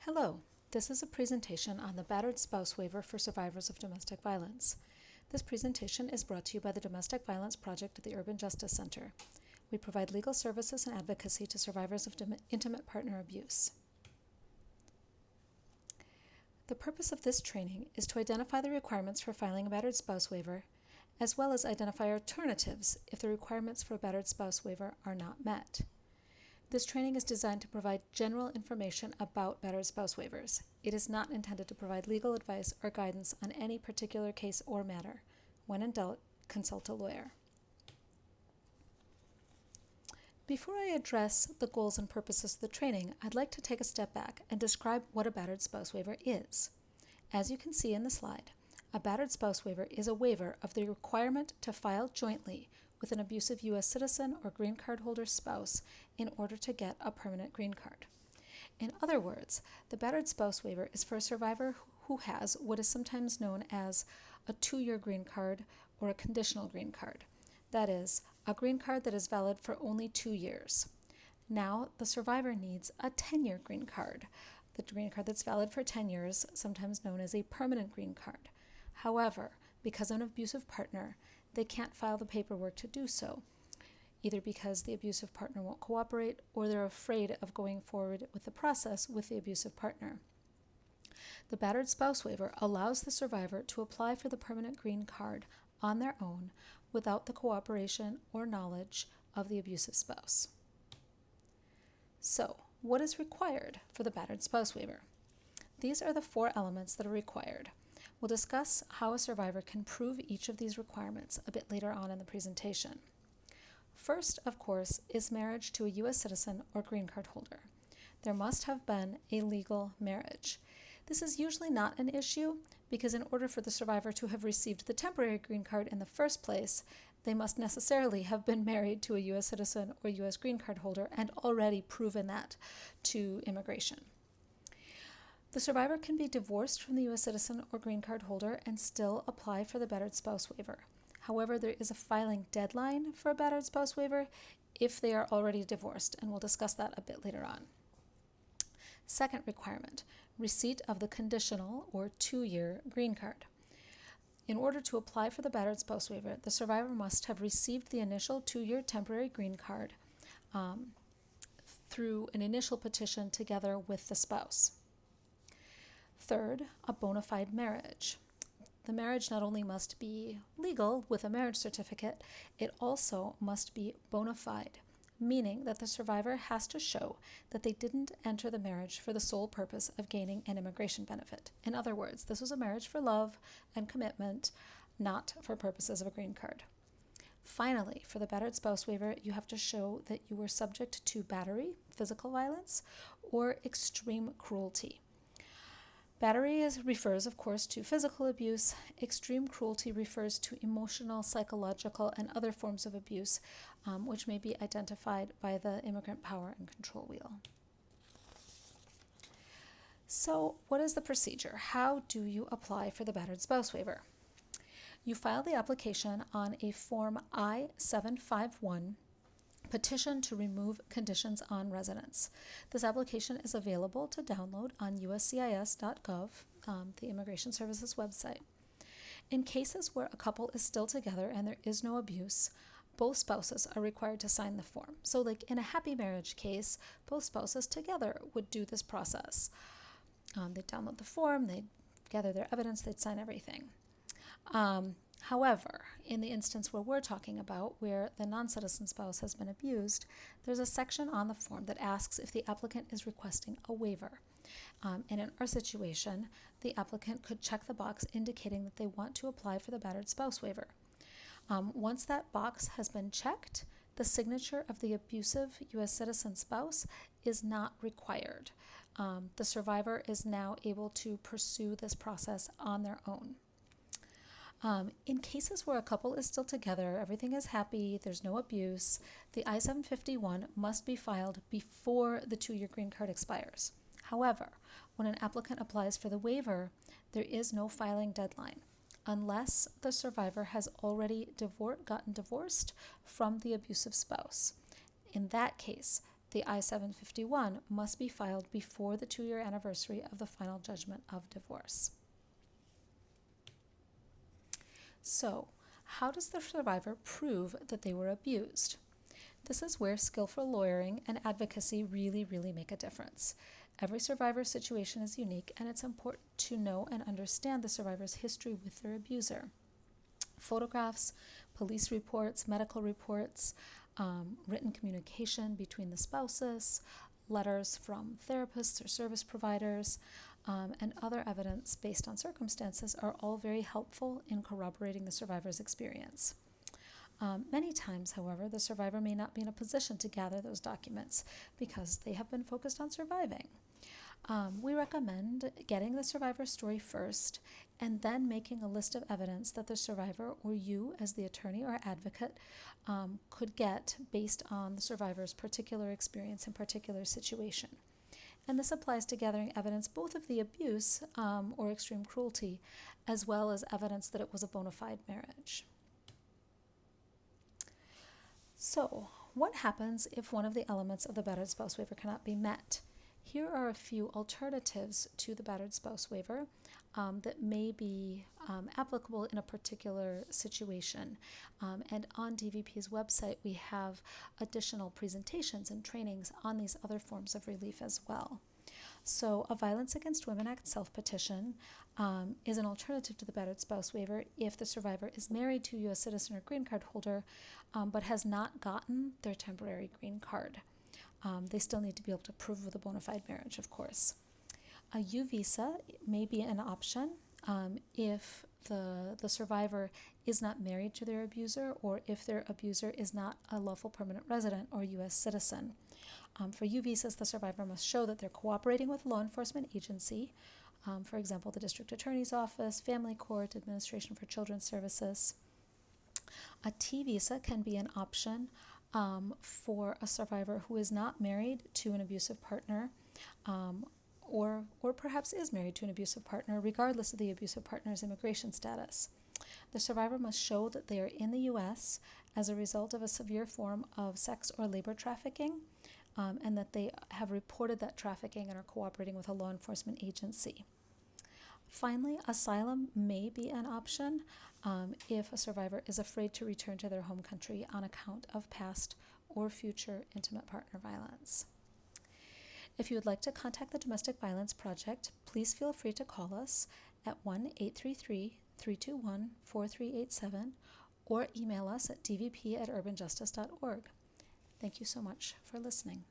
Hello, this is a presentation on the Battered Spouse Waiver for survivors of domestic violence. This presentation is brought to you by the Domestic Violence Project at the Urban Justice Center. We provide legal services and advocacy to survivors of intimate partner abuse. The purpose of this training is to identify the requirements for filing a battered spouse waiver, as well as identify alternatives if the requirements for a battered spouse waiver are not met. This training is designed to provide general information about battered spouse waivers. It is not intended to provide legal advice or guidance on any particular case or matter. When in doubt, consult a lawyer. Before I address the goals and purposes of the training, I'd like to take a step back and describe what a battered spouse waiver is. As you can see in the slide, a battered spouse waiver is a waiver of the requirement to file jointly with an abusive U.S. citizen or green card holder spouse in order to get a permanent green card. In other words, the battered spouse waiver is for a survivor who has what is sometimes known as a 2-year green card or a conditional green card. That is, a green card that is valid for only 2 years. Now, the survivor needs a 10-year green card, the green card that's valid for 10 years, sometimes known as a permanent green card. However, because of an abusive partner, they can't file the paperwork to do so, either because the abusive partner won't cooperate or they're afraid of going forward with the process with the abusive partner. The battered spouse waiver allows the survivor to apply for the permanent green card on their own without the cooperation or knowledge of the abusive spouse. So, what is required for the battered spouse waiver? These are the 4 elements that are required. We'll discuss how a survivor can prove each of these requirements a bit later on in the presentation. First, of course, is marriage to a U.S. citizen or green card holder. There must have been a legal marriage. This is usually not an issue because in order for the survivor to have received the temporary green card in the first place, they must necessarily have been married to a U.S. citizen or U.S. green card holder and already proven that to immigration. The survivor can be divorced from the U.S. citizen or green card holder and still apply for the battered spouse waiver. However, there is a filing deadline for a battered spouse waiver if they are already divorced, and we'll discuss that a bit later on. Second requirement, receipt of the conditional or 2-year green card. In order to apply for the battered spouse waiver, the survivor must have received the initial 2-year temporary green card through an initial petition together with the spouse. Third, a bona fide marriage. The marriage not only must be legal with a marriage certificate, it also must be bona fide, meaning that the survivor has to show that they didn't enter the marriage for the sole purpose of gaining an immigration benefit. In other words, this was a marriage for love and commitment, not for purposes of a green card. Finally, for the battered spouse waiver, you have to show that you were subject to battery, physical violence, or extreme cruelty. Battery refers, of course, to physical abuse. Extreme cruelty refers to emotional, psychological, and other forms of abuse, which may be identified by the immigrant power and control wheel. So, what is the procedure? How do you apply for the battered spouse waiver? You file the application on a Form I-751, Petition to Remove Conditions on Residence. This application is available to download on uscis.gov, the Immigration Services website. In cases where a couple is still together and there is no abuse, both spouses are required to sign the form. So like in a happy marriage case, both spouses together would do this process. They'd download the form, they'd gather their evidence, they'd sign everything. However, in the instance where we're talking about, where the non-citizen spouse has been abused, there's a section on the form that asks if the applicant is requesting a waiver. And in our situation, the applicant could check the box indicating that they want to apply for the battered spouse waiver. Once that box has been checked, the signature of the abusive U.S. citizen spouse is not required. The survivor is now able to pursue this process on their own. In cases where a couple is still together, everything is happy, there's no abuse, the I-751 must be filed before the 2-year green card expires. However, when an applicant applies for the waiver, there is no filing deadline unless the survivor has already gotten divorced from the abusive spouse. In that case, the I-751 must be filed before the 2-year anniversary of the final judgment of divorce. So, how does the survivor prove that they were abused? This is where skillful lawyering and advocacy really make a difference. Every survivor's situation is unique, and it's important to know and understand the survivor's history with their abuser. Photographs, police reports, medical reports, written communication between the spouses, letters from therapists or service providers, and other evidence based on circumstances are all very helpful in corroborating the survivor's experience. Many times, however, the survivor may not be in a position to gather those documents because they have been focused on surviving. We recommend getting the survivor's story first and then making a list of evidence that the survivor or you as the attorney or advocate could get based on the survivor's particular experience and particular situation. And this applies to gathering evidence both of the abuse or extreme cruelty as well as evidence that it was a bona fide marriage. So, what happens if one of the elements of the battered spouse waiver cannot be met? Here are a few alternatives to the battered spouse waiver that may be applicable in a particular situation. And on DVP's website, we have additional presentations and trainings on these other forms of relief as well. So a Violence Against Women Act self-petition is an alternative to the battered spouse waiver if the survivor is married to a U.S. citizen or green card holder but has not gotten their temporary green card. They still need to be able to prove with a bona fide marriage, of course. A U visa may be an option if the survivor is not married to their abuser or if their abuser is not a lawful permanent resident or U.S. citizen. For U visas, the survivor must show that they're cooperating with a law enforcement agency, for example, the District Attorney's Office, Family Court, Administration for Children's Services. A T visa can be an option for a survivor who is not married to an abusive partner or perhaps is married to an abusive partner, regardless of the abusive partner's immigration status. The survivor must show that they are in the U.S. as a result of a severe form of sex or labor trafficking, and that they have reported that trafficking and are cooperating with a law enforcement agency. Finally, asylum may be an option if a survivor is afraid to return to their home country on account of past or future intimate partner violence. If you would like to contact the Domestic Violence Project, please feel free to call us at 1-833-321-4387 or email us at dvp@urbanjustice.org. Thank you so much for listening.